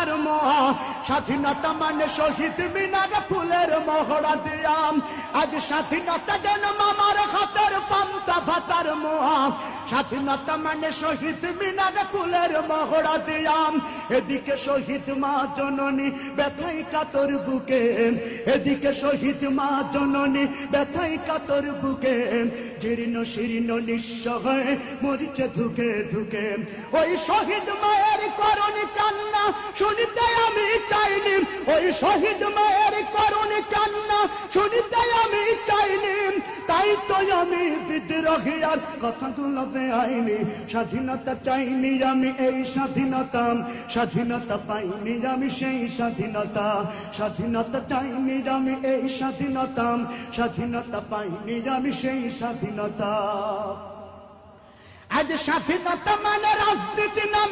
ভাতার মোহা স্বাধীনতা মানে শহীদ মিনারে ফুলের মহড়া দিয়াম আজ স্বাধীনতা যেন মামার হাতের পান্তা ভাতার মোহা স্বাধীনতা মানে শহীদ মিনারে ফুলের মহড়া দিয়াম এদিকে শহীদ মা জননী ব্যথাই কাতর বুকে এদিকে শহীদ মা জননী ব্যথাই কাতর বুকে জীর্ণ শীর্ণ নিঃস্ব হয়ে মরিচে ধুকে ধুকে ওই শহীদ মায়ের করুণী কান্না শুনিতে আমি চাইনি ওই শহীদ মায়ের করুণী কান্না শুনিতে আমি চাইনি তাই তো আমি বিদ্রোহী আর কথাগুলো বেআইনি স্বাধীনতা চাইনি আমি এই স্বাধীনতা স্বাধীনতা পাইনি আমি সেই স্বাধীনতা স্বাধীনতা চাইনি আমি এই স্বাধীনতা স্বাধীনতা পাইনি আমি সেই স্বাধীনতা আজ স্বাধীনতা মানে রাজনীতি নামে